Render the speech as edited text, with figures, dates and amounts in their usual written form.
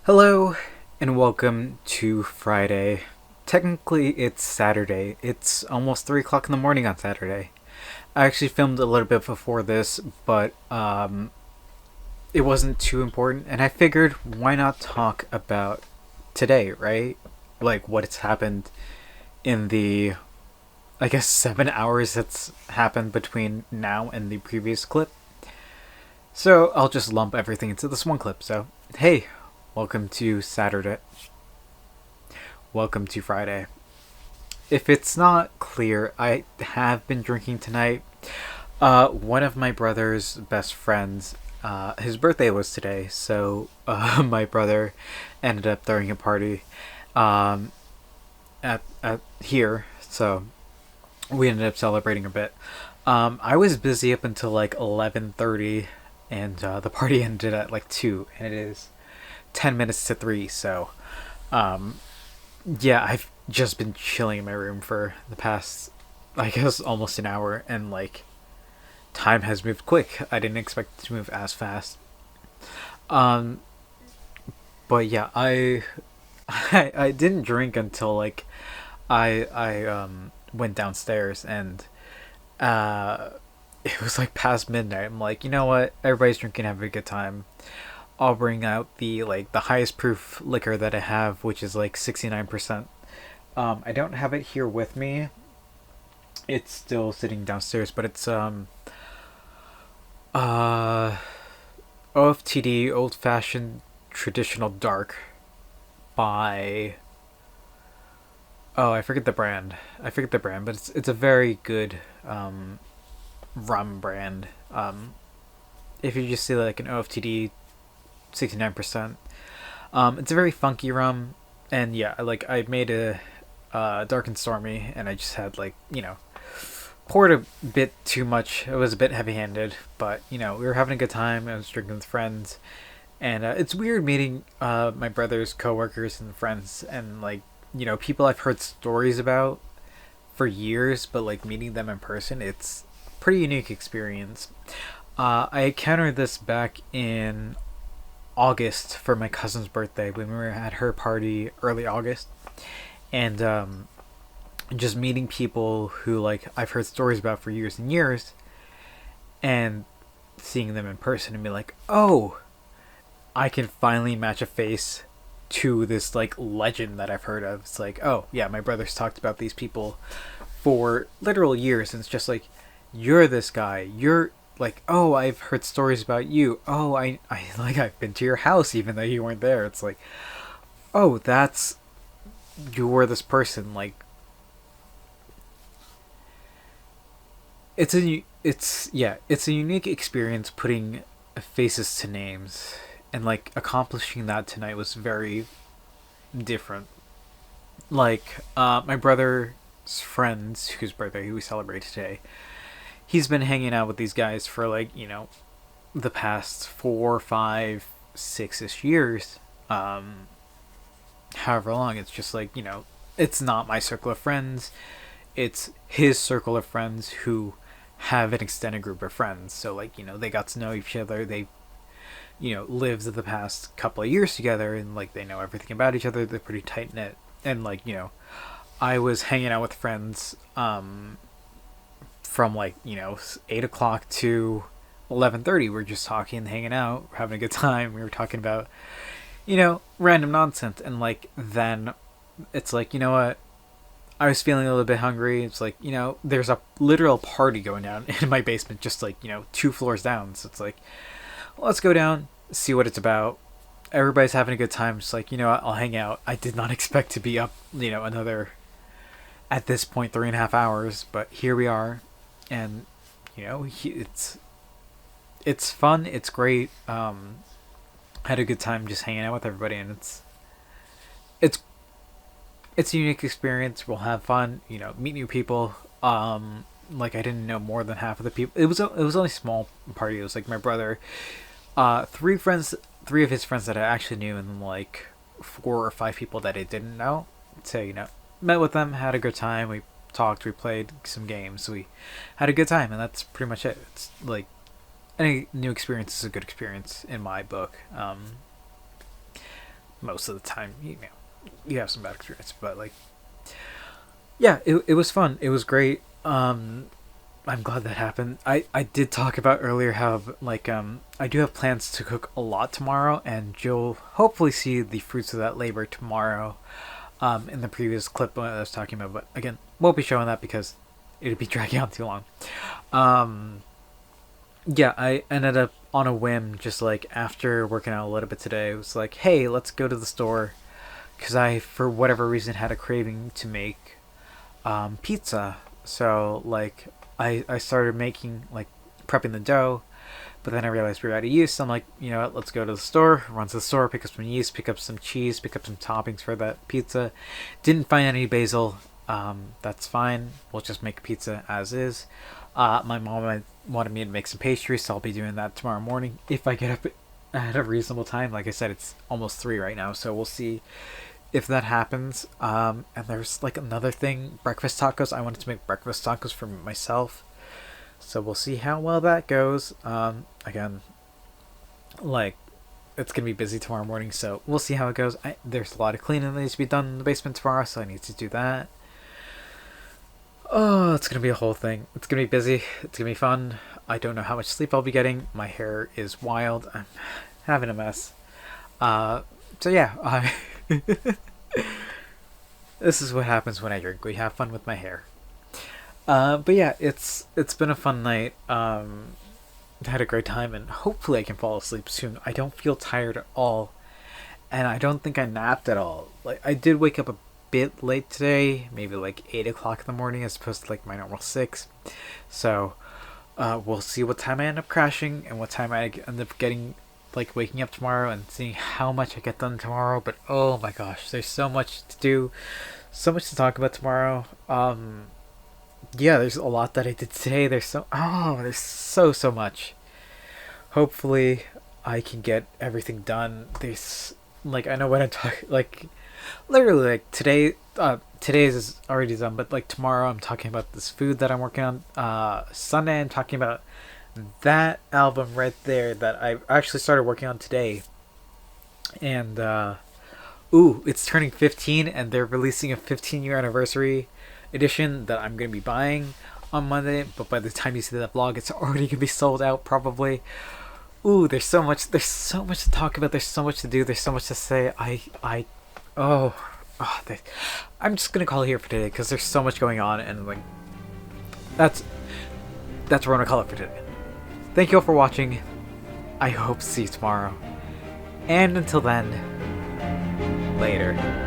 Hello, and welcome to Friday. Technically, it's Saturday. It's almost 3 o'clock in the morning on Saturday. I actually filmed a little bit before this, but it wasn't too important, and I figured why not talk about today, right? Like, what's happened in the, I guess, 7 hours that's happened between now and the previous clip. So, I'll just lump everything into this one clip. So, hey, welcome to Saturday. Welcome to Friday. If it's not clear, I have been drinking tonight. One of my brother's best friends, his birthday was today, so my brother ended up throwing a party um, at here, so we ended up celebrating a bit. I was busy up until like 11:30, and the party ended at like 2, and it is 10 minutes to 3, so um, yeah, I've just been chilling in my room for the past, I guess, almost an hour, and like time has moved quick. I didn't expect it to move as fast. Um, but yeah, I didn't drink until like I went downstairs, and uh it was like past midnight. I'm like, you know what? Everybody's drinking, having a good time. I'll bring out the highest proof liquor that I have, which is like 69%. I don't have it here with me. It's still sitting downstairs, but it's uh OFTD Old Fashioned Traditional Dark by, oh, I forget the brand. But it's a very good rum brand. If you just see like an OFTD 69%, it's a very funky rum, and yeah, like I made a dark and stormy, and I just had like poured a bit too much. It was a bit heavy-handed, but we were having a good time. I was drinking with friends, and it's weird meeting my brother's coworkers and friends, and like people I've heard stories about for years, but like meeting them in person, it's a pretty unique experience. I encountered this back in August for my cousin's birthday when we were at her party early August, and just meeting people who like I've heard stories about for years and years, and seeing them in person and be like, oh, I can finally match a face to this like legend that I've heard of. It's like, oh yeah, my brother's talked about these people for literal years, and it's just like, you're this guy. You're like, oh, I've heard stories about you. Oh, I like I've been to your house even though you weren't there. It's like, oh, that's, you're this person. Like, it's a unique experience putting faces to names, and like accomplishing that tonight was very different. Like my brother's friends whose birthday we celebrate today, he's been hanging out with these guys for like the past 4, 5, 6-ish years. However long, it's just like it's not my circle of friends, it's his circle of friends who have an extended group of friends. So like they got to know each other. They lived the past couple of years together, and like they know everything about each other. They're pretty tight knit, and like I was hanging out with friends from like 8 o'clock to 11:30. We're just talking, hanging out, having a good time. We were talking about random nonsense, and like then it's like, what, I was feeling a little bit hungry. It's like, there's a literal party going down in my basement, just like, 2 floors down. So it's like, let's go down, see what it's about. Everybody's having a good time. Just like, I'll hang out. I did not expect to be up, another, at this point, 3.5 hours, but here we are. And, it's fun. It's great. Had a good time just hanging out with everybody, and it's it's a unique experience. We'll have fun, meet new people. Like I didn't know more than half of the people. It was only a small party. It was like my brother, three of his friends that I actually knew, and then like 4 or 5 people that I didn't know. So met with them, had a good time. We talked, we played some games, we had a good time, and that's pretty much it. It's like any new experience is a good experience in my book. most of the time, you have some bad experience, but like, yeah, it was fun. It was great. I'm glad that happened. I did talk about earlier how like I do have plans to cook a lot tomorrow, and you'll hopefully see the fruits of that labor tomorrow. In the previous clip I was talking about, but again, won't be showing that because it'd be dragging on too long. Yeah, I ended up on a whim, just like after working out a little bit today. It was like, hey, let's go to the store, because I, for whatever reason, had a craving to make pizza. So like I started making, like, prepping the dough, but then I realized we were out of yeast. So I'm like, you know what, let's go to the store. Run to the store, pick up some yeast, pick up some cheese, pick up some toppings for that pizza. Didn't find any basil. That's fine. We'll just make pizza as is. My mom wanted me to make some pastries, so I'll be doing that tomorrow morning if I get up at a reasonable time. Like I said, it's almost 3 right now, so we'll see if that happens. And there's like another thing, breakfast tacos. I wanted to make breakfast tacos for myself, so we'll see how well that goes. Again, like, it's gonna be busy tomorrow morning, so we'll see how it goes. There's a lot of cleaning that needs to be done in the basement tomorrow, so I need to do that. Oh, it's gonna be a whole thing. It's gonna be busy. It's gonna be fun. I don't know how much sleep I'll be getting. My hair is wild. I'm having a mess. So yeah, this is what happens when I drink. We have fun with my hair. But yeah, it's been a fun night. Had a great time, and hopefully I can fall asleep soon. I don't feel tired at all, and I don't think I napped at all. Like, I did wake up a bit late today, maybe like 8 o'clock in the morning as opposed to like my normal 6. So we'll see what time I end up crashing and what time I end up getting, like, waking up tomorrow, and seeing how much I get done tomorrow. But oh my gosh, there's so much to do, so much to talk about tomorrow. Yeah, there's a lot that I did today. There's so much. Hopefully I can get everything done. There's, like, I know when I talk, like, literally, like, today's is already done, but like tomorrow I'm talking about this food that I'm working on. Sunday I'm talking about that album right there that I actually started working on today. And it's turning 15, and they're releasing a 15-year anniversary edition that I'm gonna be buying on Monday. But by the time you see that vlog, it's already gonna be sold out probably. There's so much to talk about. There's so much to do. There's so much to say. I'm just gonna call it here for today because there's so much going on, and like, that's what I'm gonna call it for today. Thank you all for watching. I hope to see you tomorrow, and until then, later.